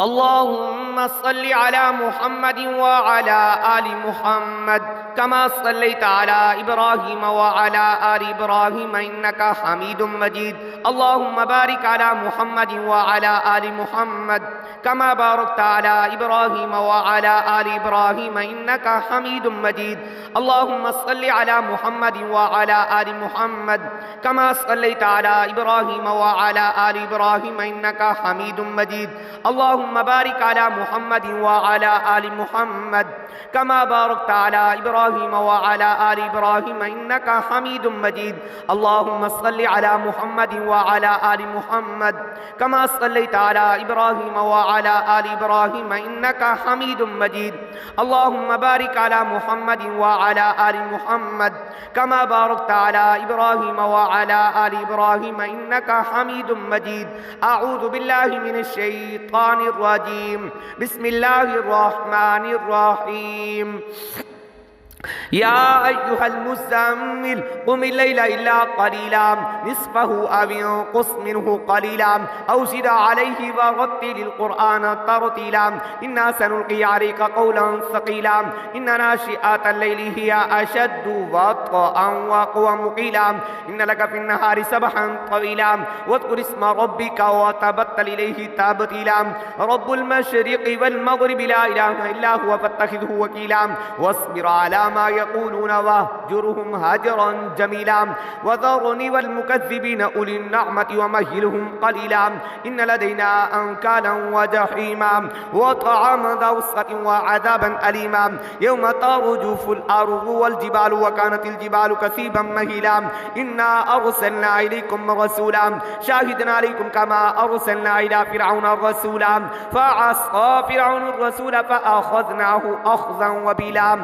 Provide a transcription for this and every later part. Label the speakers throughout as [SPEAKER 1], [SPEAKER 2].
[SPEAKER 1] اللهم صل على محمد وعلى آل محمد كما صليت على إبراهيم وعلى آل إبراهيم إنك حميد مجيد. اللهم بارك على محمد وعلى آل محمد كما باركت على إبراهيم وعلى آل إبراهيم إنك حميد مجيد. اللهم صل على محمد وعلى آل محمد كما صليت على إبراهيم وعلى آل إبراهيم إنك حميد مجيد. اللهم بارك على محمد وعلى آل محمد كما باركت على إبراهيم وعلى آل إبراهيم إنك حميد مجيد. اللهم صل على محمد وعلى آل محمد كما صليت على إبراهيم وعلى آل إبراهيم إنك حميد مجيد. اللهم بارك على محمد وعلى آل محمد كما باركت على إبراهيم وعلى آل إبراهيم إنك حميد مجيد. أعوذ بالله من الشيطان الرجيم. بسم الله الرحمن الرحيم. يا أيها المزمل قم الليل إلا قليلا نصفه أو انقص منه قليلا أو زد عليه ورتل القرآن ترتيلا إنا سنلقي عليك قولا ثقيلا إن ناشئة الليل هي أشد وطئا وأقوم قيلا إن لك في النهار سبحا طويلا واذكر اسم ربك وتبتل إليه تبتيلا رب المشرق والمغرب لا إله إلا هو فاتخذه وكيلا واصبر على ما يقولون واهجرهم هجرا جميلا وذرني والمكذبين أولي النعمة ومهلهم قليلا إن لدينا أنكالا وجحيما وطعاما ذا وسعة وعذابا أليما يوم ترجف الأرض والجبال وكانت الجبال كثيبا مهيلا إنا أرسلنا إليكم رسولا شاهدا عليكم كما أرسلنا إلى فرعون رسولا فعصى فرعون الرسول فأخذناه أخذا وبيلا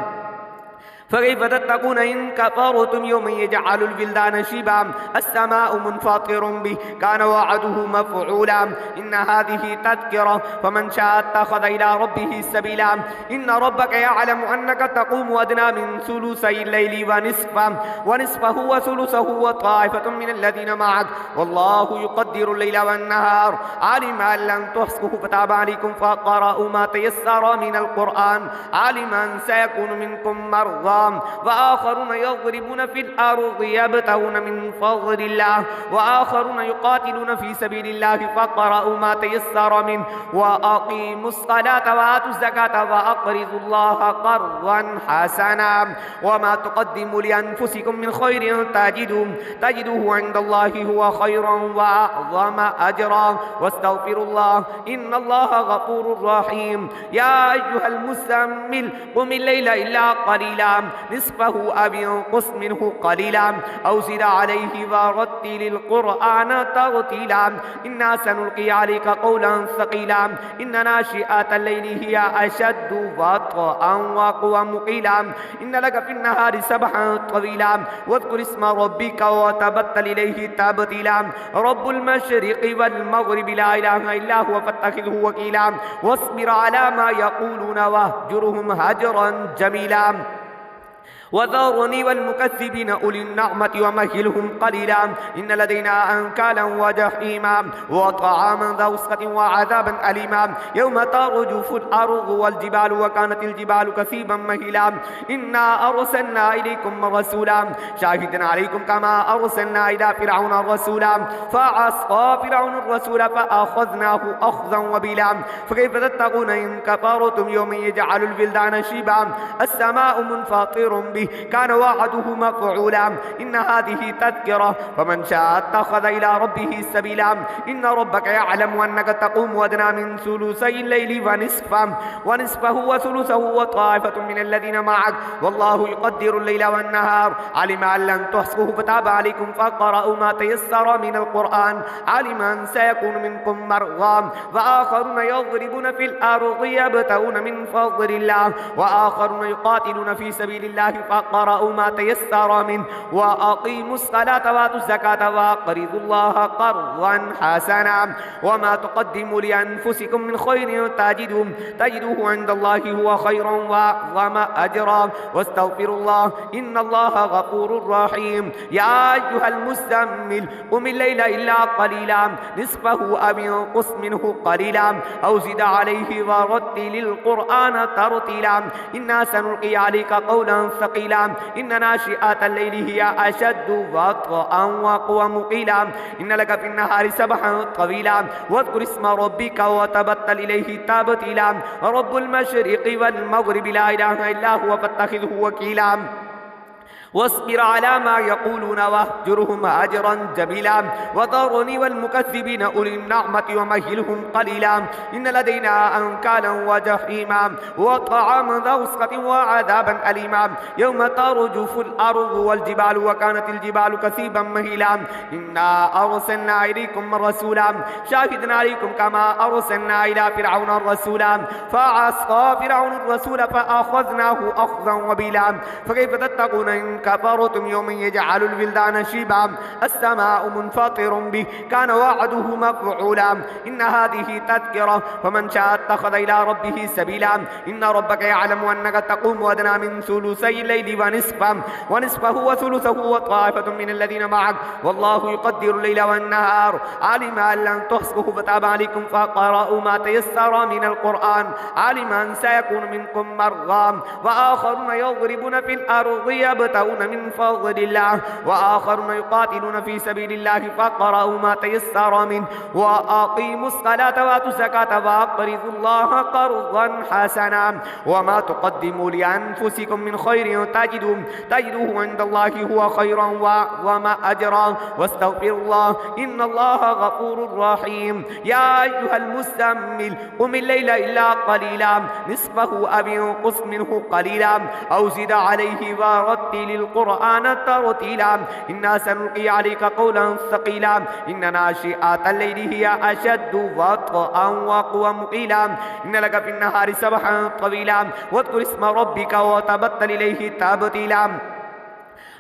[SPEAKER 1] فكيف تتقون إن كفرتم يوما يجعل البلدان شيبا السماء منفطر به كان وعده مفعولا إن هذه تذكرة فمن شاء اتخذ إلى ربه سبيلا إن ربك يعلم أنك تقوم أدنى من ثلثي الليل ونصفه وثلثه وطائفة من الذين معك والله يقدر الليل والنهار علم أن لن تحصوه فتاب عليكم فقرأوا ما تيسر من القرآن علم أن سيكون منكم مرضى وآخرون يضربون في الأرض يبتغون من فضل الله وآخرون يقاتلون في سبيل الله فاقرؤوا ما تيسر منه وأقيموا الصلاة وآتوا الزكاة وأقرضوا الله قرضا حسنا وما تقدموا لأنفسكم من خير تجدوه عند الله هو خيرا وأعظم أجرا واستغفروا الله إن الله غفور رحيم. يا أيها المزمل قم الليل إلا قليلا نصفه أو ينقص منه قليلا أو زد عليه ورتل القرآن ترتيلا إنا سنلقي عليك قولا ثقيلا إن ناشئة الليل هي أشد وطئا وأقوم قيلا إن لك في النهار سبحا طويلا واذكر اسم ربك وتبتل إليه تبتيلا رب المشرق والمغرب لا إله إلا هو فاتخذه وكيلا واصبر على ما يقولون واهجرهم هجرا جميلا وذرني والمكذبين أولي النعمة ومهلهم قليلا إن لدينا أنكالا وجحيما وطعاما ذا وسعة وعذابا أليما يوم ترجف الأرض والجبال وكانت الجبال كثيبا مهيلا إنا أرسلنا إليكم رسولا شاهدا عليكم كما أرسلنا إلى فرعون رسولا فعصى فرعون الرسول فأخذناه أخذا وبيلا فكيف تتقون إن كفرتم يوما يجعل البلدان شيبا السماء منفطر به كان وعده مفعولا إن هذه تذكرة فمن شاء اتخذ إلى ربه سبيلا إن ربك يعلم أنك تقوم أدنى من ثلثي الليل ونصفه وثلثه وطائفة من الذين معك والله يقدر الليل والنهار علم أن لن تحصوه فتاب عليكم فاقرؤوا ما تيسر من القرآن علم أن سيكون منكم مرضى وآخرون يضربون في الأرض يبتغون من فضل الله وآخرون يقاتلون في سبيل الله فاقرؤوا ما تيسر منه وأقيموا الصلاة وآتوا الزكاة وأقرضوا الله قرضا حسنا وما تقدموا لأنفسكم من خير تجدوه عند الله هو خيرا وأعظم أجرا واستغفروا الله إن الله غفور رحيم. يا أيها المزمل قم الليل إلا قليلا نصفه أو انقص منه قليلا أو زد عليه ورتل القرآن ترتيلا إنا سنلقي عليك قولا ثقيلا إن ناشئة الليل هي أشد وطئا وأقوم قيلا إن لك في النهار سبحا طويلا واذكر اسم ربك وتبتل إليه تبتيلا رب المشرق والمغرب لا إله إلا هو فاتخذه وكيلا واصبر على ما يقولون واهجرهم هجرا جميلا وذرني والمكذبين أولي النعمة ومهلهم قليلا إن لدينا أنكالا وجحيما وطعاما ذا غصة وعذابا أليما يوم ترجف الأرض والجبال وكانت الجبال كثيبا مهيلا إنا أرسلنا إليكم رسولا شاهدا عليكم كما أرسلنا إلى فرعون الرسولا فعصى فرعون الرسول فأخذناه أخذا وبيلا فكيف تتقون إن كفرتم يوم يجعل الولدان شيبا السماء منفطر به كان وعده مفعولا إن هذه تذكرة فمن شاء اتخذ إلى ربه سبيلا إن ربك يعلم أنك تقوم أدنى من ثلثي الليل ونصفه وثلثه وطائفة من الذين معك والله يقدر الليل والنهار علم أن لن تحصوه فتاب عليكم فقرأوا ما تيسر من القرآن علم أن سيكون منكم مرضى وآخرون يضربون في الأرض يبتغون من فضل الله وآخرون يقاتلون في سبيل الله فقرأوا ما تيسر منه وأقيموا الصلاة وآتوا الزكاة وأقرضوا الله قرضا حسنا وما تقدموا لأنفسكم من خير تجدوه عند الله هو خيرا وأعظم أجرا واستغفروا الله إن الله غفور رحيم. يا أيها المزمل قم الليل إلا قليلا نصفه أو انقص منه قليلا أو زد عليه ورتل القرآن ترتيلا إنا سنلقي عليك قولا ثقيلا إن ناشئة الليل هي أشد وطئا وأقوم قيلا إن لك في النهار سبحا طويلا واذكر اسم ربك وتبتل إليه تبتيلا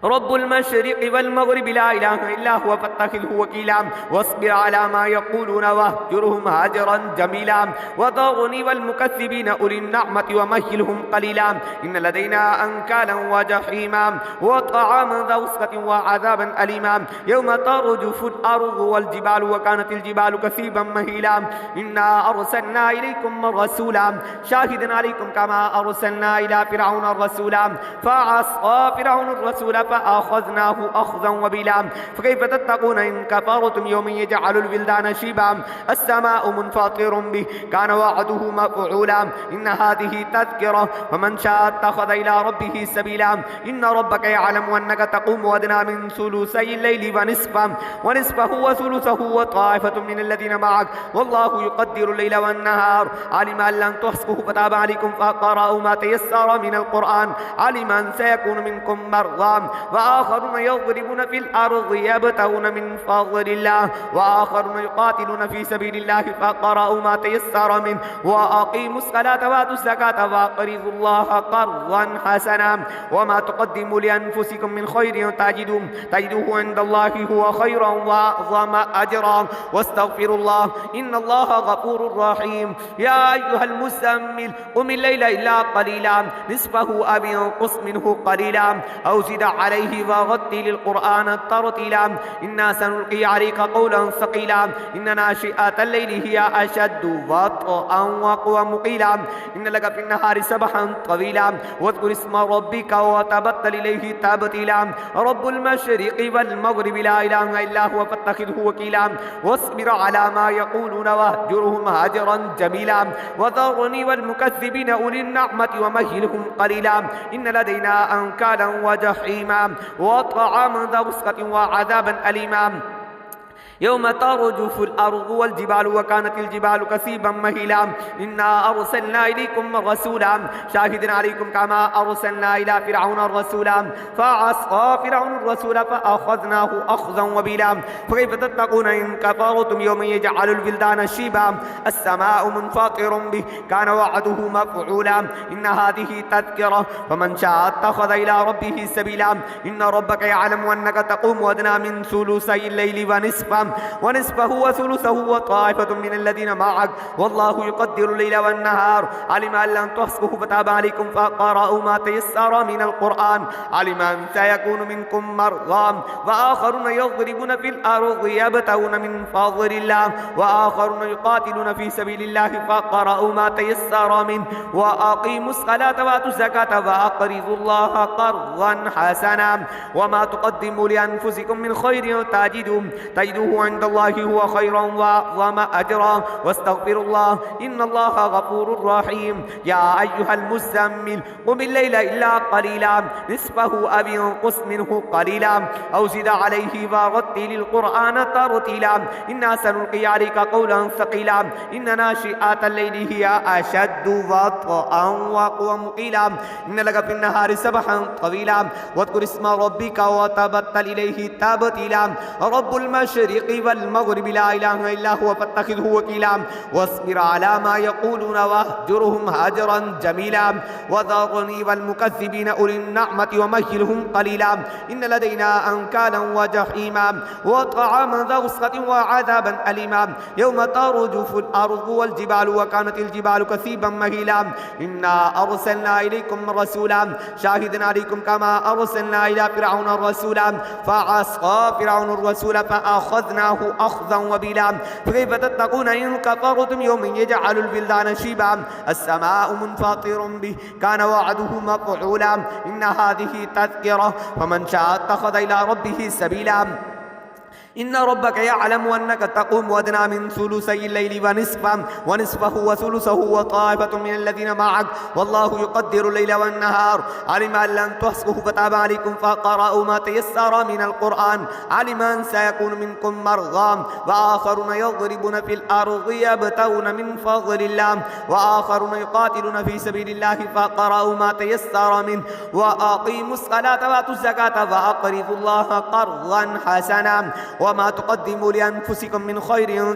[SPEAKER 1] رب المشرق والمغرب لا إله إلا هو فاتخذه وكيلا واصبر على ما يقولون واهجرهم هجرا جميلا وذرني والمكذبين أولي النعمة ومهلهم قليلا إن لدينا أنكالا وجحيما وطعاما ذا غصة وعذابا أليما يوم ترجف الأرض والجبال وكانت الجبال كثيبا مهيلا إنا أرسلنا إليكم رسولا شاهدا عليكم كما أرسلنا إلى فرعون الرسولا فعصى فرعون الرسول فأخذناه أخذا وبيلا فكيف تتقون إن كفرتم يوم يجعل الولدان شيبا السماء منفطر به كان وعده مفعولا إن هذه تذكرة ومن شاء اتخذ إلى ربه سبيلا إن ربك يعلم أنك تقوم أدنى من ثلثي الليل ونصفه وثلثه وطائفة من الذين معك والله يقدر الليل والنهار علم أن لن تحصوه فتاب عليكم فقرأوا ما تيسر من القرآن علم أن سيكون منكم مرضى وآخرون يضربون في الأرض يبتغون من فضل الله وآخرون يقاتلون في سبيل الله فقرأوا ما تيسر منه وأقيموا الصلاة وآتوا الزكاة وأقرضوا الله قرضا حسنا وما تقدموا لأنفسكم من خير تجدوه عند الله هو خيرا وأعظم أجرا واستغفروا الله إن الله غفور رحيم. يا أيها المزمل قم الليل إلا قليلا نصفه أو انقص منه قليلا أو زد عليه ورتل القرآن ترتيلا إنا سنلقي عليك قولا ثقيلا إن ناشئة الليل هي أشد وطئا وأقوم قيلا إن لك في النهار سبحا طويلا واذكر اسم ربك وتبتل إليه تبتيلا رب المشرق والمغرب لا إله إلا هو فاتخذه وكيلا واصبر على ما يقولون واهجرهم هجرا جميلا وذرني والمكذبين أولي النعمة ومهلهم قليلا إن لدينا أنكالا وجحيما وطعاما ذا غصة وعذابا أليما يوم ترجف الأرض والجبال وكانت الجبال كثيبا مهيلا إنا أرسلنا إليكم رسولا شاهدا عليكم كما أرسلنا إلى فرعون رسولا فعصى فرعون الرسول فأخذناه أخذا وبيلا فكيف تتقون إن كفرتم يوم يجعل البلدان شيبا السماء منفطر به كان وعده مفعولا إن هذه تذكرة فمن شاء اتخذ إلى ربه سبيلا إن ربك يعلم أنك تقوم أدنى من ثلثي الليل ونصفه وثلثه وطائفة من الذين معك والله يقدر الليل والنهار علم أن لن تحصوه فتاب عليكم فقرأوا ما تيسر من القرآن علم أن سيكون منكم مرضى وآخرون يضربون في الأرض يبتغون من فضل الله وآخرون يقاتلون في سبيل الله فقرأوا ما تيسر منه وأقيموا الصلاة وآتوا الزكاة وأقرضوا الله قرضا حسنا وما تقدموا لأنفسكم من خير تجدوه عند الله هو خيرا وأعظم أجرا واستغفروا الله إن الله غفور رحيم يا أيها المزمل قم الليل إلا قليلا نصفه أو انقص منه قليلا أو زد عليه ورتل القرآن ترتيلا إنا سنلقي عليك قولا ثقيلا إن ناشئات الليل هي أشد وطئا وأقوم قيلا إن لك في النهار سبحا طويلا واذكر اسم ربك وتبتل إليه تبتيلا رب المشرق والمغرب لا إله إلا هو فاتخذه وكيلا واصبر على ما يقولون واهجرهم هجرا جميلا وذرني والمكذبين أولي النعمة ومهلهم قليلا إن لدينا أنكالا وجحيما وطعاما ذا غصة وعذابا أليما يوم ترجف الأرض والجبال وكانت الجبال كثيبا مهيلا إنا أرسلنا إليكم رسولا شاهدا عليكم كما أرسلنا إلى فرعون رسولا فعصى فرعون الرسول فأخذناه أخذا وبيلا فكيف تتقون إن كفرتم يوم يجعل البلدان شيبا السماء منفطر به كان وعده مفعولا إن هذه تذكرة فمن شاء اتخذ إلى ربه سبيلا إن ربك يعلم أنك تقوم أدنى من ثلثي الليل ونصفه وثلثه وطائفة من الذين معك والله يقدر الليل والنهار علم أن لن تحصوه فتاب عليكم فقرأوا ما تيسر من القرآن علم أن سيكون منكم مرضى وآخرون يضربون في الأرض يبتغون من فضل الله وآخرون يقاتلون في سبيل الله فقرأوا ما تيسر منه وأقيموا الصلاة وآتوا الزكاة وأقرضوا الله قرضا حسنا وما تقدموا لأنفسكم من خير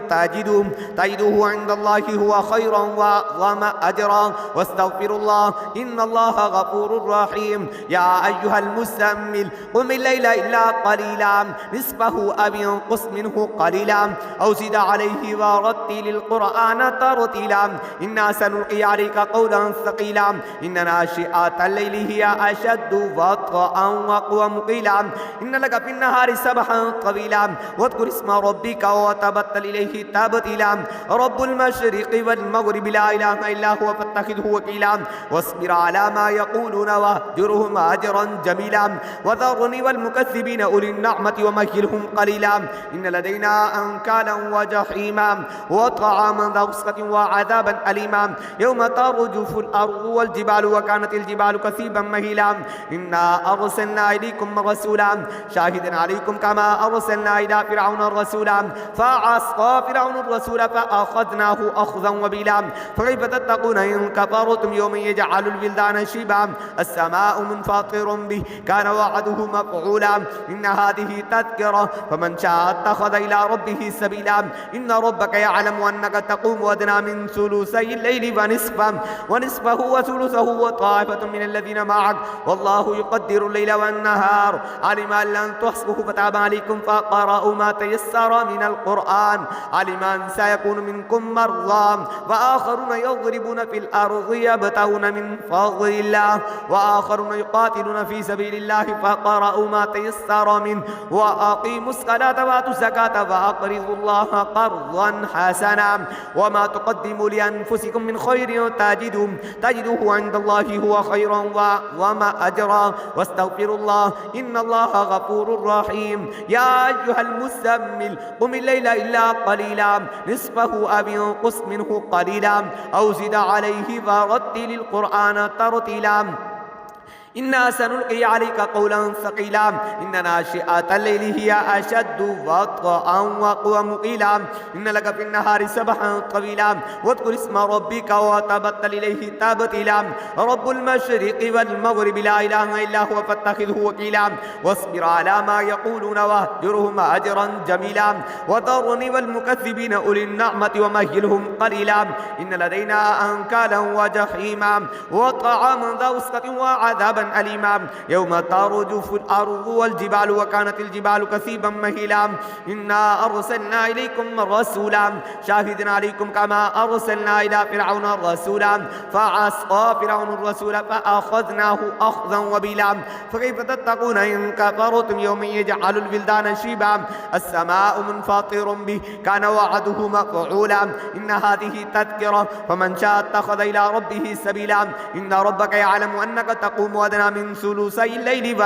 [SPEAKER 1] تجدوه عند الله هو خيرا وأعظم أجرا واستغفروا الله إن الله غفور رحيم يا أيها المزمل قم الليل إلا قليلا نصفه أو انقص منه قليلا أو زد عليه ورتل القرآن ترتيلا إنا سنلقي عليك قولا ثقيلا إن ناشئات الليل هي أشد وطئا وأقوم قيلا إن لك في النهار سبحا طويلا واذكر اسم ربك وتبتل إليه تبتيلا رب المشرق والمغرب لا إله إلا هو فاتخذه وكيلا واصبر على ما يقولون واهجرهم هجرا جميلا وذرني والمكذبين أولي النعمة ومهلهم قليلا إن لدينا أنكالا وجحيما وطعاما ذا غصة وعذابا أليما يوم ترجف الأرض والجبال وكانت الجبال كثيبا مهيلا إنا أرسلنا إليكم رسولا شاهدا عليكم كما أرسلنا إلى فرعون رسولا فعصى فرعون الرسول فأخذناه أخذا وبيلا فكيف تتقون إن كفرتم يوم يجعل البلدان شيبا السماء منفطر به كان وعده مفعولا إن هذه تذكرة فمن شاء اتخذ إلى ربه سبيلا إن ربك يعلم أنك تقوم أدنى من ثلثي الليل ونصفه وثلثه وطائفة من الذين معك والله يقدر الليل والنهار علم أن لن تحصوه فتاب عليكم فقرأوا ما تيسر من القرآن علم أن سيكون منكم مرضى وآخرون يضربون في الأرض يبتغون من فضل الله وآخرون يقاتلون في سبيل الله فقرأوا ما تيسر منه وأقيموا الصلاة وآتوا الزكاة وأقرضوا الله قرضا حسنا وما تقدموا لأنفسكم من خير تجدوه عند الله هو خيرا وأعظم أجرا واستغفروا الله إن الله غفور رحيم يا أيها المزمل قم الليل إلا قليلا نصفه أو انقص منه قليلا أو زد عليه ورتل القرآن ترتيلا إنا سنلقي عليك قولا ثقيلا إن ناشئة الليل هي أشد وطئا وأقوم قيلا إن لك في النهار سبحا طويلا واذكر اسم ربك وتبتل إليه تبتيلا رب المشرق والمغرب لا إله إلا هو فاتخذه وكيلا واصبر على ما يقولون واهجرهم أجرا جميلا وذرني والمكذبين أولي النعمة ومهلهم قليلا إن لدينا أنكالا وجحيما وطعاما ذا وسطة وعذابا أليما يوم ترجف الأرض والجبال وكانت الجبال كثيبا مهيلا إنا أرسلنا إليكم رسولا شاهدا عليكم كما أرسلنا إلى فرعون رسولا فعصى فرعون الرسول فأخذناه أخذا وبيلا فكيف تتقون إن كفرتم يوم يجعل البلدان شيبا السماء منفطر به كان وعده مفعولا إن هذه تذكرة فمن شاء اتخذ إلى ربه سبيلا إن ربك يعلم أنك تقوم أدنى من ثلثي الليل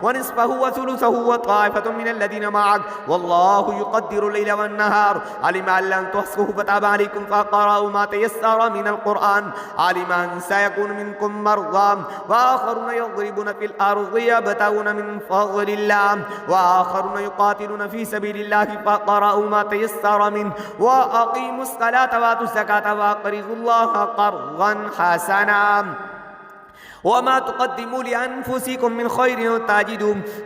[SPEAKER 1] ونصفه وثلثه وطائفة من الذين معك والله يقدر الليل والنهار علم أن لن تحصوه فتاب عليكم فقرأوا ما تيسر من القرآن علم أن سيكون منكم مرضى وآخرون يضربون في الأرض يبتغون من فضل الله وآخرون يقاتلون في سبيل الله فقرأوا ما تيسر منه وأقيموا الصلاة وآتوا الزكاة وأقرضوا الله قرضا حسنا وما تقدموا لأنفسكم من خير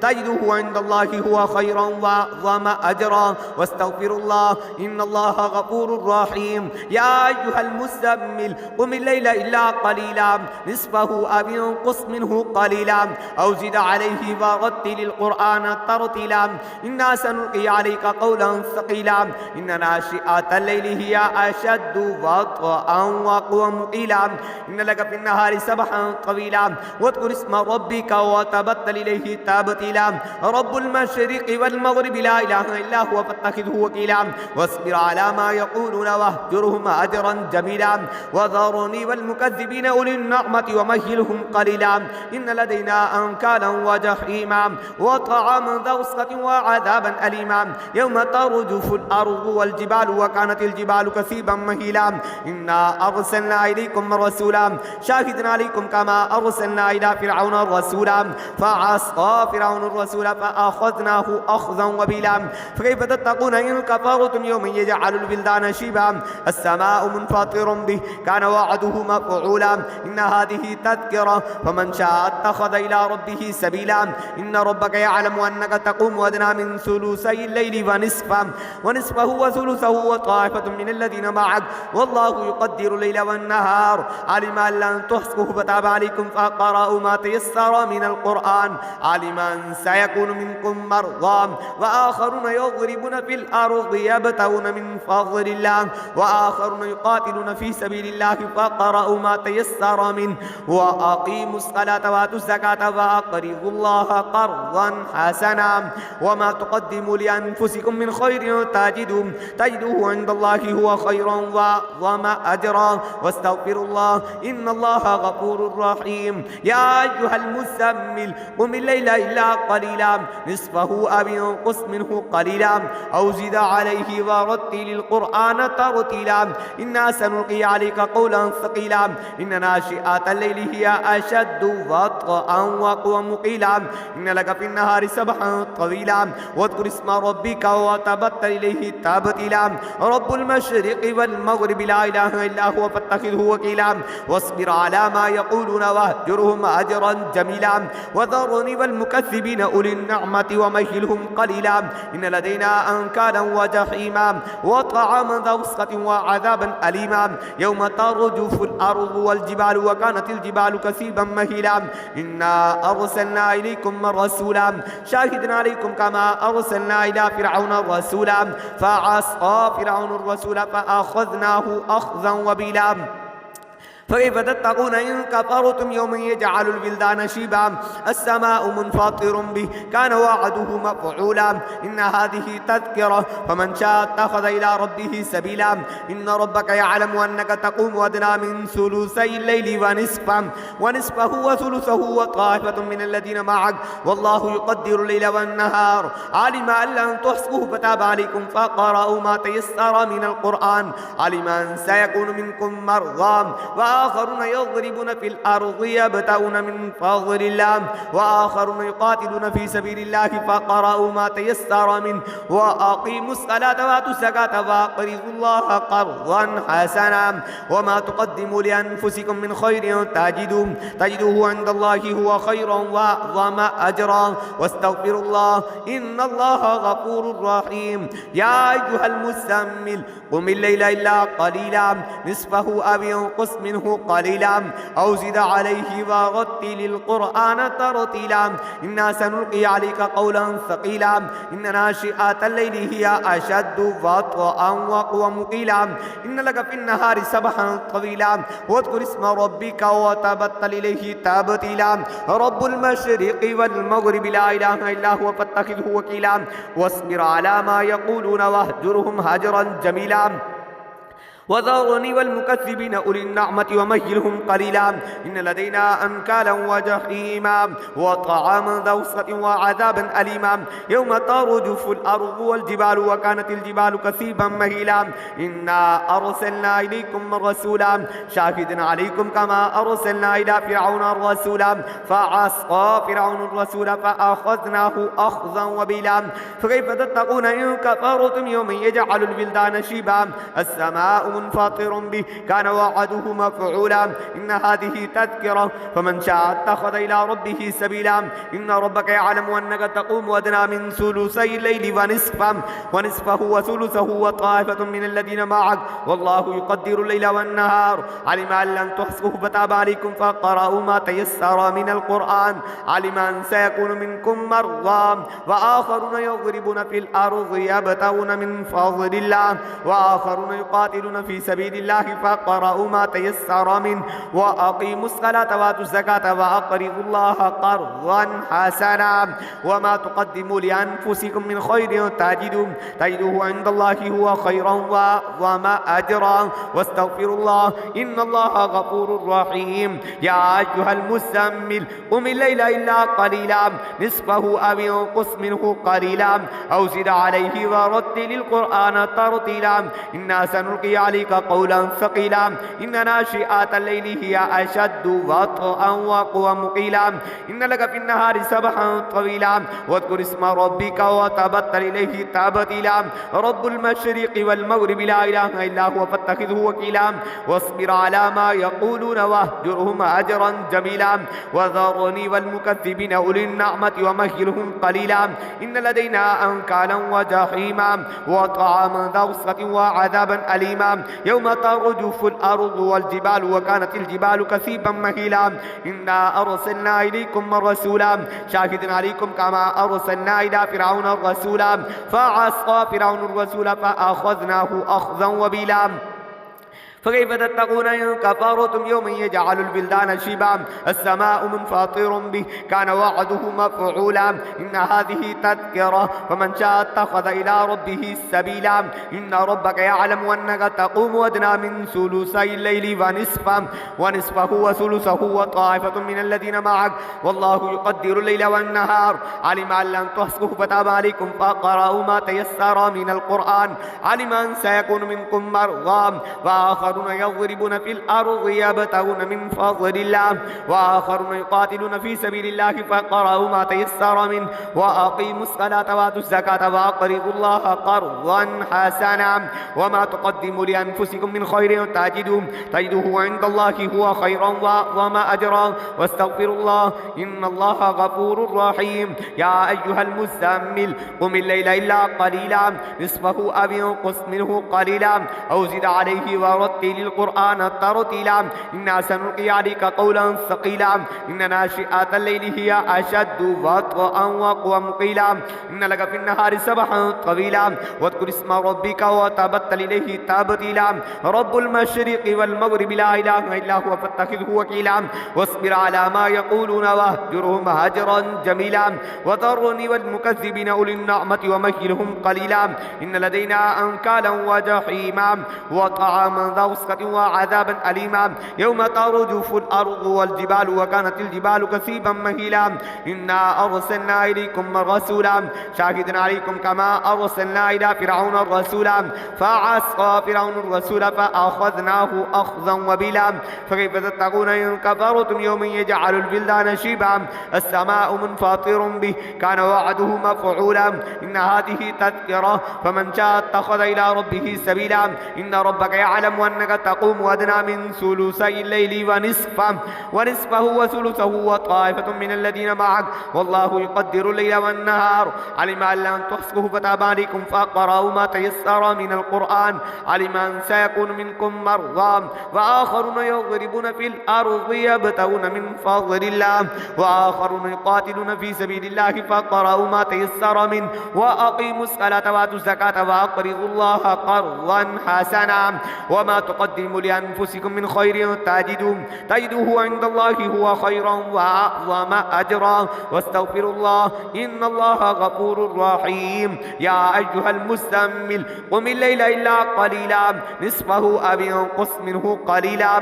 [SPEAKER 1] تجدوه عند الله هو خيرا وأعظم أجرا واستغفروا الله إن الله غفور رحيم يا أيها المزمل قم الليل إلا قليلا نصفه أو انقص منه قليلا أو زد عليه ورتل القرآن ترتيلا إنا سنلقي عليك قولا ثقيلا إن ناشئة الليل هي أشد وطئا وأقوم قيلا إن لك في النهار سبحا طويلا واذكر اسم ربك وتبتل إليه تبتيلا رب المشرق والمغرب لا إله إلا هو فاتخذه وكيلا واصبر على ما يقولون واهجرهم أجرا جميلا وذرني والمكذبين أولي النعمة ومهلهم قليلا إن لدينا أنكالا وجحيما وطعاما ذا وسطة وعذابا أليما يوم ترجف الأرض والجبال وكانت الجبال كثيبا مهيلا إنا أرسلنا إليكم رسولا شاهدا عليكم كما أرسلنا إلى فرعون رسولا فعصى فرعون الرسول فأخذناه أخذا وبيلا فكيف تتقون إن كفرتم يوم يجعل البلدان شيبا السماء منفطر به كان وعده مفعولا إن هذه تذكرة فمن شاء اتخذ إلى ربه سبيلا إن ربك يعلم أنك تقوم أدنى من ثلثي الليل ونصفه وثلثه وطائفة من الذين معك والله يقدر الليل والنهار علم أن لن تحصوه فتاب عليكم فقرأوا ما تيسر من القرآن علم أن سيكون منكم مرضى وآخرون يضربون في الأرض يبتغون من فضل الله وآخرون يقاتلون في سبيل الله فقرأوا ما تيسر منه وأقيموا الصلاة وآتوا الزكاة وأقرضوا الله قرضا حسنا وما تقدموا لأنفسكم من خير تجدوه عند الله هو خيرا وأعظم أجرا واستغفروا الله إن الله غفور رحيم يا أيها المزمل قم الليل إلا قليلا نصفه أو انقص منه قليلا أو زد عليه ورتل القرآن ترتيلا إنا سنلقي عليك قولا ثقيلا إن ناشئة الليل هي أشد وطئا وأقوم قيلا إن لك في النهار سبحا طويلا واذكر اسم ربك وتبتل إليه تبتيلا رب المشرق والمغرب لا إله إلا هو فاتخذه وكيلا واصبر على ما يقولون واهجرهم أجرا جميلا وذرني والمكذبين أولي النعمة ومهلهم قليلا إن لدينا أنكالا وجحيما وطعاما ذا وسطة وعذابا أليما يوم ترجف الأرض والجبال وكانت الجبال كثيبا مهيلا إنا أرسلنا إليكم رسولا شاهدا عليكم كما أرسلنا إلى فرعون رسولا فعصى فرعون الرسول فأخذناه أخذا وبيلا فكيف تتقون إن كفرتم يوم يجعل البلدان شيبا السماء منفطر به كان وعده مفعولا إن هذه تذكرة فمن شاء اتخذ إلى ربه سبيلا إن ربك يعلم أنك تقوم أدنى من ثلثي الليل ونصفه وثلثه وطائفة من الذين معك والله يقدر الليل والنهار علم أن لن تحصوه فتاب عليكم فقرأوا ما تيسر من القرآن علم أن سيكون منكم مرضى وآخرون يضربون في الأرض يبتغون من فضل الله وآخرون يقاتلون في سبيل الله فقرأوا ما تيسر منه وأقيموا الصلاة وآتوا الزكاة وأقرضوا الله قرضا حسنا وما تقدموا لأنفسكم من خير تجدوه عند الله هو خيرا وأعظم أجرا واستغفروا الله إن الله غفور رحيم. يا أيها المزمل قم الليل إلا قليلا نصفه أو انقص منه قليلا أو زد عليه ورتل القرآن ترتيلا إنا سنلقي عليك قولا ثقيلا إن ناشئة الليل هي أشد وطئا وأقوم قيلا إن لك في النهار سبحا طويلا واذكر اسم ربك وتبتل إليه تبتيلا رب المشرق والمغرب لا إله إلا هو فاتخذه وكيلا واصبر على ما يقولون واهجرهم هجرا جميلا وذرني والمكذبين أولي النعمة ومهلهم قليلا إن لدينا أنكالا وجحيما وطعاما ذا وسط وعذابا أليما يوم ترجف الأرض والجبال وكانت الجبال كثيبا مهيلا إنا أرسلنا إليكم رسولا شاهدا عليكم كما أرسلنا إلى فرعون رسولا فعصى فرعون الرسول فأخذناه أخذا وبيلا فكيف تتقون إن كفرتم يوم يجعل البلدان شيبا السماء منفطر به كان وعده مفعولا إن هذه تذكرة فمن شاء اتخذ إلى ربه سبيلا إن ربك يعلم أنك تقوم أدنى من ثلثي الليل ونصفه وثلثه وطائفة من الذين معك والله يقدر الليل والنهار علم أن لن تحصوه فتاب عليكم فقرأوا ما تيسر من القرآن علم أن سيكون منكم مرضى وآخرون يضربون في الأرض يبتغون من فضل الله وآخرون يقاتلون في سبيل الله فقرأوا ما تيسر منه وأقيموا الصلاة وآتوا الزكاة وأقرضوا الله قرضا حسنا وما تقدموا لأنفسكم من خير تجدوه عند الله هو خيرا وأعظم أجرا واستغفروا الله إن الله غفور رحيم. يا أيها المزمل قم الليل إلا قليلا نصفه أو انقص منه قليلا أو زد عليه ورتل القرآن ترتيلا إنا سنلقي عليك قولا ثقيلا إن ناشئة الليل هي أشد وطئا وأقوم قيلا إن لك في النهار سبحا طويلا واذكر اسم ربك وتبتل إليه تبتيلا رب المشرق والمغرب لا إله إلا هو فاتخذه وكيلا واصبر على ما يقولون واهجرهم هجرا جميلا وذرني والمكذبين أولي النعمة ومهلهم قليلا إن لدينا أنكالا وجحيما وطعاما ذا وسط وعذابا أليما يوم ترجف الأرض والجبال وكانت الجبال كثيبا مهيلا إنا أرسلنا إليكم رسولا شاهدا عليكم كما أرسلنا إلى فرعون رسولا فعصى فرعون الرسول فأخذناه أخذا وبيلا فكيف تتقون إن كفرتم يوم يجعل البلدان شيبا السماء منفطر به كان وعده مفعولا إن هذه تذكرة فمن شاء اتخذ إلى ربه سبيلا إن ربك يعلم أنك تقوم أدنى من ثلثي الليل ونصفه وثلثه وطائفة من الذين معك والله يقدر الليل والنهار علم أن لن تحصوه فتاب عليكم فقرأوا ما تيسر من القرآن علم أن سيكون منكم مرضى وآخرون يضربون في الأرض يبتغون من فضل الله وآخرون يقاتلون في سبيل الله فقرأوا ما تيسر منه وأقيموا الصلاة وآتوا الزكاة وأقرضوا الله قرضا حسنا وما تقدموا لأنفسكم من خير تجدوه عند الله هو خيرا وأعظم أجرا واستغفروا الله إن الله غفور رحيم. يا أيها المزمل قم الليل إلا قليلا نصفه أو انقص منه قليلا أو زد عليه ورتل القرآن ترتيلا إنا سنلقي عليك قولا ثقيلا إن ناشئة الليل هي أشد وطئا وأقوم قيلا إن لك في النهار سبحا طويلا واذكر اسم ربك وتبتل إليه تبتيلا رب المشرق والمغرب لا إله إلا هو فاتخذه وكيلا واصبر على ما يقولون واهجرهم هجرا جميلا وذرني والمكذبين أولي النعمة ومهلهم قليلا إن لدينا أنكالا وجحيما وطعاما ذا غصة وعذابا أليما يوم ترجف الأرض والجبال وكانت الجبال كثيبا مهيلا إنا أرسلنا إليكم رسولا شاهدا عليكم كما أرسلنا إلى فرعون الرسول فعصى فرعون الرسول فأخذناه أخذا وبلا فكيف تتقون إن كفرتم يوم يجعل البلدان شيبا السماء منفطر به كان وعده مفعولا إن هذه تذكرة فمن شاء اتخذ إلى ربه سبيلا إن ربك يعلم أنك تقوم أدنى من ثلثي الليل ونصفه وثلثه وطائفة من الذين معك والله يقدر الليل والنهار علم أن لن تحصوه فتاب عليكم فاقرأوا ما تيسر من القرآن علم أن سيكون منكم مرضى وآخرون يضربون في الأرض يبتغون من فضل الله وآخرون يقاتلون في سبيل الله فاقرأوا ما تيسر منه وأقيموا الصلاة وآتوا الزكاة وأقرضوا الله قرضا حسنا وما تقدموا لأنفسكم من خير تجدوه عند الله هو خيرا وأعظم أجرا واستغفروا الله إن الله غفور رحيم يا أيها المزمل قم الليل إلا قليلا نصفه أو انقص منه قليلا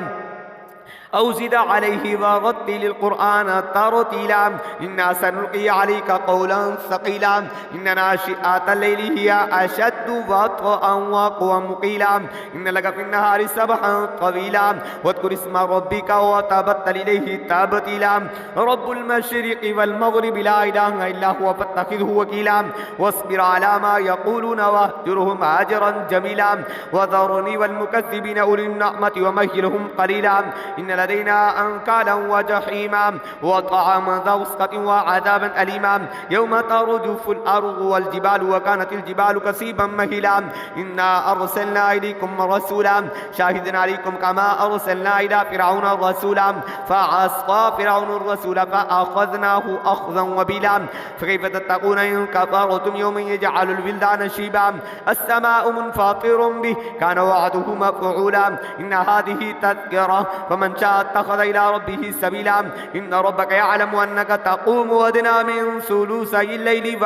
[SPEAKER 1] أو زد عليه ورتل القرآن ترتيلا إنا سنلقي عليك قولا ثقيلا إن ناشئة الليل هي أشد وطئا وأقوى مقيلا إن لك في النهار سبحا طويلا واذكر اسم ربك وتبتل إليه تبتيلا رب المشرق والمغرب لا إله إلا هو فاتخذه وكيلا واصبر على ما يقولون واهجرهم هجرا جميلا وذرني والمكذبين أولي النعمة ومهلهم قليلا إن لدينا أنكالا وجحيما وطعاما ذا غصة وعذابا أليما يوم ترجف الأرض والجبال وكانت الجبال كثيبا مهيلا إنا أرسلنا إليكم رسولا شاهدا عليكم كما أرسلنا إلى فرعون الرسولا فعصى فرعون الرسول فأخذناه أخذا وبلا فكيف تتقون إن كفرتم يوم يجعل البلدان شيبا السماء منفطر به كان وعده مفعولا إن هذه تذكرة فمن شاء اتخذ إلى ربه سبيلا إن ربك يعلم أنك تقوم أدنى من ثلثي الليل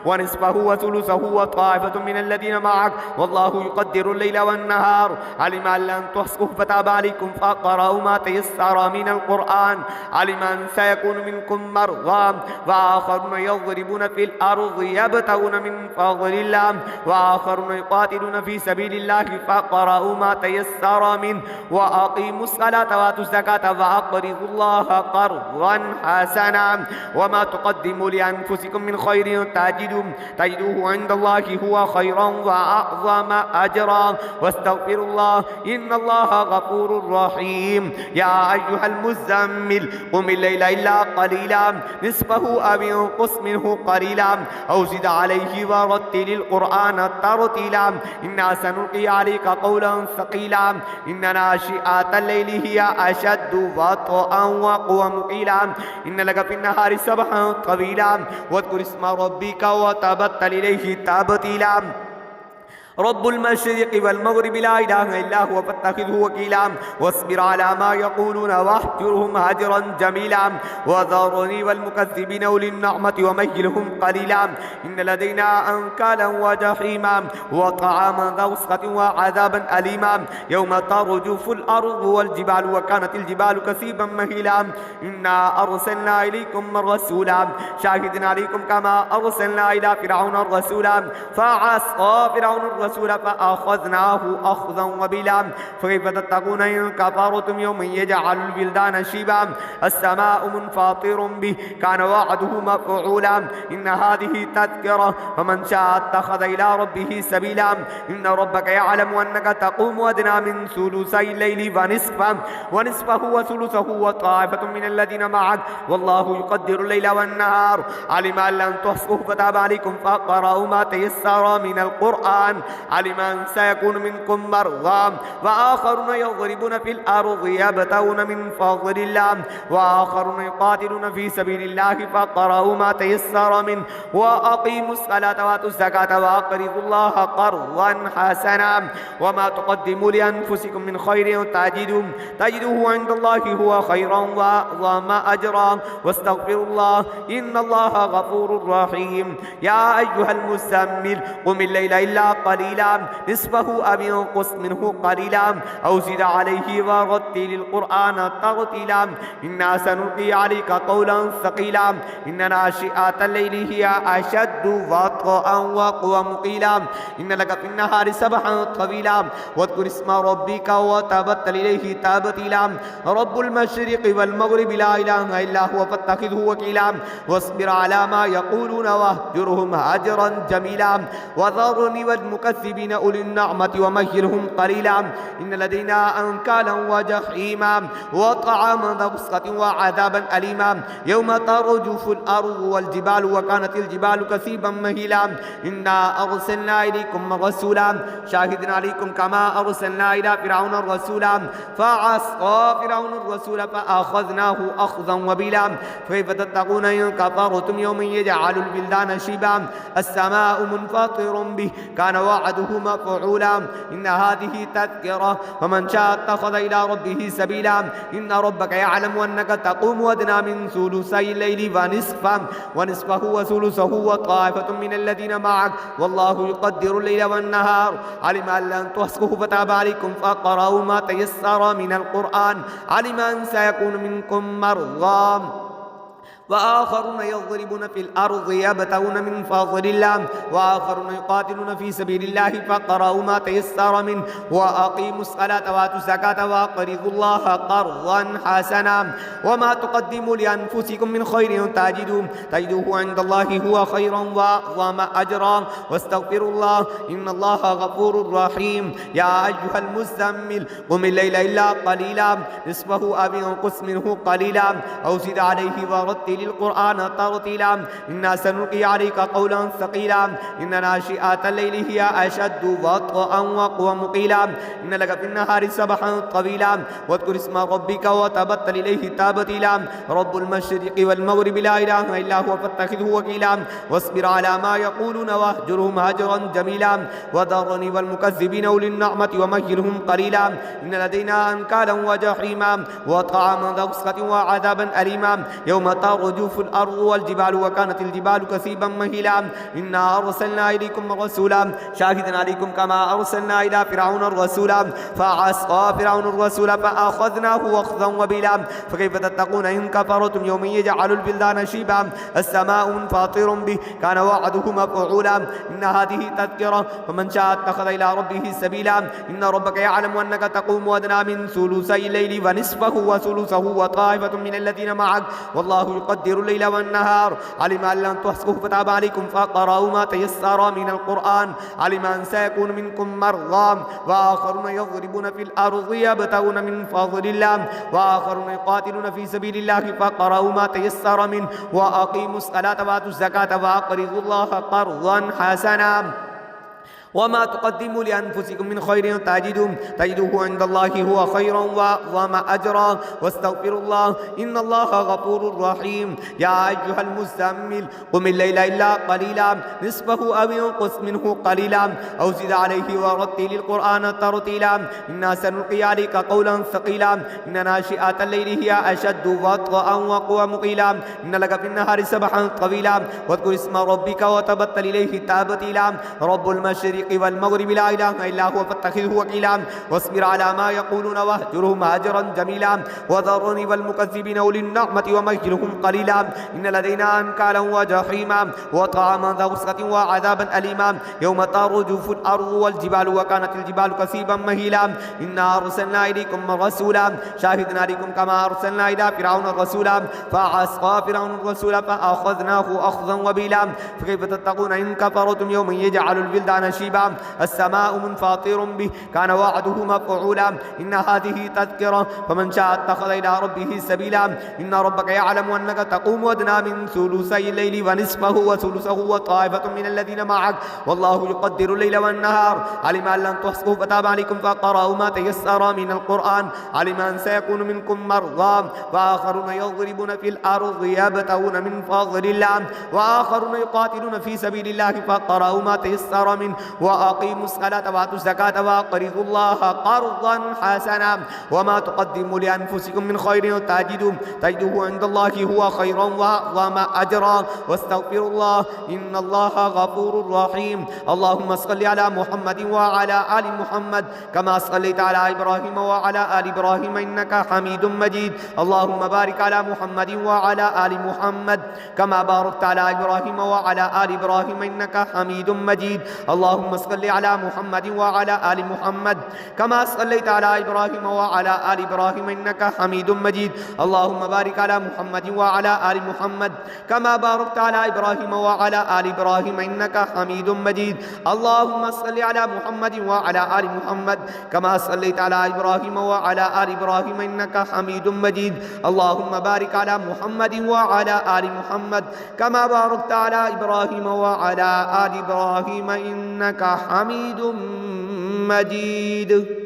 [SPEAKER 1] ونصفه وثلثه وطائفة من الذين معك والله يقدر الليل والنهار علم أن لن تحصوه فتاب عليكم فاقرأوا ما تيسر من القرآن علم أن سيكون منكم مرضى وآخرون يضربون في الأرض يبتغون من فضل الله وآخرون يقاتلون في سبيل الله فاقرأوا ما تيسر منه وأقيموا الصلاة وآتوا الزكاة وأقرضوا الله قرضا حسنا وما تقدموا لأنفسكم من خير تجدوه عند الله هو خيرا وأعظم أجرا واستغفروا الله إن الله غفور رحيم يا أيها المزمل قم الليل إلا قليلا نصفه أو انقص منه قليلا أو زد عليه ورتل القرآن ترتيلا إنا سنلقي عليك قولا ثقيلا إن ناشئة الليل هي أشد وطئا وأقوى مقيلا إن لك في النهار سبحا طويلا واذكر اسم ربك وتبتل إليه تبتيلا رب المشرق والمغرب لا إله إلا هو فاتخذه وكيلا واصبر على ما يقولون واهجرهم هجرا جميلا وذرني والمكذبين أولي النعمة ومهلهم قليلا إن لدينا أنكالا وجحيما وطعاما ذا غصة وعذابا أليما يوم ترجف الأرض والجبال وكانت الجبال كثيبا مهيلا إنا أرسلنا إليكم رسولا شاهدا عليكم كما أرسلنا إلى فرعون الرسولا فعصى فرعون الرسول فأخذناه أخذا وبلا فكيف تتقون إن كفرتم يوم يجعل البلدان شيبا السماء منفطر به كان وعده مفعولا إن هذه تذكرة فمن شاء اتخذ إلى ربه سبيلا إن ربك يعلم أنك تقوم أدنى من ثلثي الليل ونصفه وثلثه وطائفة من الذين معك والله يقدر الليل والنهار علم أن لن تحصوه فتاب عليكم فاقرأوا ما تيسر من القرآن علم أن سيكون منكم مرضى وآخرون يضربون في الأرض يبتغون من فضل الله وآخرون يقاتلون في سبيل الله فاقرأوا ما تيسر منه وأقيموا الصلاة وآتوا الزكاة وأقرضوا الله قرضا حسنا وما تقدموا لأنفسكم من خير تجدوه عند الله هو خيرا وأعظم أجرا واستغفروا الله إن الله غفور رحيم يا أيها المزمل قم الليل إلا قليلا قليلا نصفه أو انقص منه قليلا أو زد عليه ورتل القرآن ترتيلا إنا سنلقي عليك قولا ثقيلا إن ناشئة الليل هي أشد وطئا وأقوم قيلا إن لك في النهار سبحا طويلا واذكر اسم ربك وتبتل إليه تبتيلا رب المشرق والمغرب لا إله إلا هو فاتخذه وكيلا واصبر على ما يقولون واهجرهم هجرا جميلا وذرني والمكذبين أولي النعمة ومهلهم قليلا إن لدينا أنكالا وجحيما وطعاما ذا غصة وعذابا أليما يوم ترجف الأرض والجبال وكانت الجبال كثيبا مهيلا إنا أرسلنا إليكم رسولا شاهدا عليكم كما أرسلنا إلى فرعون الرسولا فعصى فرعون الرسول فأخذناه أخذا وبيلا كيف تتقون إن كفرتم يوم يجعل البلدان شيبا السماء منفطر به كان وعده مفعولا إن هذه تذكرة فمن شاء اتخذ إلى ربه سبيلا إن ربك يعلم أنك تقوم أدنى من ثلثي الليل ونصفه وثلثه وطائفة من الذين معك والله يقدر الليل والنهار علم أن لن تحصوه فتاب عليكم فاقرأوا ما تيسر من القرآن علم أن سيكون منكم مرضى وآخرون يضربون في الأرض يبتغون من فضل الله وآخرون يقاتلون في سبيل الله فاقرأوا ما تيسر منه وأقيموا الصلاة وآتوا الزكاة وأقرضوا الله قرضا حسنا وما تقدموا لأنفسكم من خير تجدوه عند الله هو خيرا وأعظم أجرا واستغفروا الله إن الله غفور رحيم يا أيها المزمل قم الليل إلا قليلا نصفه أو انقص منه قليلا أو زد عليه ورتل القرآن ترتيلا إنا سنلقي عليك قولا ثقيلا إن ناشئة الليل هي أشد وطئا وأقوم قيلا إن لك في النهار سبحا طويلا واذكر اسم ربك وتبتل إليه تبتيلا رب المشرق والمغرب لا إله إلا هو فاتخذه وكيلا واصبر على ما يقولون واهجرهم هجرا جميلا وذرني والمكذبين أولي النعمة ومهلهم قليلا إن لدينا أنكالا وجحيما وطعاما ذا غصة وعذابا أليما يوم ترجف الأرض والجبال وكانت الجبال كثيبا مهيلا إنا أرسلنا إليكم رسولا شاهدا عليكم كما أرسلنا إلى فرعون الرسولا فعصى فرعون الرسول فأخذناه أخذا وبيلا فكيف تتقون إن كفرتم يوم يجعل البلدان شيبا السماء منفطر به كان وعده مفعولا إن هذه تذكرة فمن شاء اتخذ إلى ربه سبيلا إن ربك يعلم أنك تقوم أدنى من ثلثي الليل ونصفه وثلثه وطائفة من الذين معك والله يقدر الليل والنهار علم أن لن تحصوه فتاب عليكم فاقرأوا ما تيسر من القرآن علم أن سيكون منكم مرضى وآخرون يضربون في الأرض يبتغون من فضل الله وآخرون يقاتلون في سبيل الله فاقرأوا ما تيسر منه وأقيموا الصلاة وآتوا الزكاة وأقرضوا الله قرضا حسنا وما تقدموا لأنفسكم من خير تجدوه عند الله هو خيرا وأعظم أجرا واستغفروا الله إن الله غفور رحيم يا أيها المزمل قم الليل إلا قليلا نصفه أو انقص منه قليلا أو زد عليه ورتل القرآن ترتيلا إنا سنلقي عليك قولا ثقيلا إن ناشئة الليل هي أشد وطئا وأقوم قيلا إن لك في النهار سبحا طويلا واذكر اسم ربك وتبتل إليه تبتيلا رب المشرق والمغرب لا إله إلا هو فاتخذه وكيلا واصبر على ما يقولون واهجرهم هجرا جميلا وذرني والمكذبين أولي النعمة ومهلهم قليلا إن لدينا أنكالا وجحيما وطعاما ذا غصة وعذابا أليما يوم ترجف الأرض والجبال وكانت الجبال كثيبا مهيلا إنا أرسلنا إليكم رسولا شاهدا عليكم كما أرسلنا إلى فرعون الرسولا فعصى فرعون الرسول فأخذناه أخذا وبيلا فكيف تتقون إن كفرتم يوم يجعل البلدان شيبا السماء منفطر به كان وعده مفعولا إن هذه تذكرة فمن شاء اتخذ إلى ربه سبيلا إن ربك يعلم أنك تقوم أدنى من ثلثي الليل ونصفه وثلثه وطائفة من الذين معك والله يقدر الليل والنهار علم أن لن تحصوه فتاب عليكم فاقرأوا ما تيسر من القرآن علم أن سيكون منكم مرضى وآخرون يضربون في الأرض يبتغون من فضل الله وآخرون يقاتلون في سبيل الله فاقرأوا ما تيسر منه وأقيموا الصلاة وآتوا الزكاة وأقرضوا الله قرضا حسنا وما تقدموا لأنفسكم من خير تجدوه عند الله هو خيرا وأعظم أجرا واستغفروا الله إن الله غفور رحيم. اللهم صل على محمد وعلى آل محمد كما صليت على إبراهيم وعلى آل إبراهيم إنك حميد مجيد. اللهم بارك على محمد وعلى آل محمد كما باركت على إبراهيم وعلى آل إبراهيم إنك حميد مجيد. اللهم صل على محمد وعلى آل محمد كما صليت على إبراهيم وعلى آل إبراهيم إنك حميد مجيد. اللهم بارك على محمد وعلى آل محمد كما باركت على إبراهيم وعلى آل إبراهيم إنك حميد مجيد. اللهم صل على محمد وعلى آل محمد كما صليت على إبراهيم وعلى آل إبراهيم إنك حميد مجيد. اللهم بارك على محمد وعلى آل محمد كما باركت على إبراهيم وعلى آل إبراهيم إنك حميد مجيد.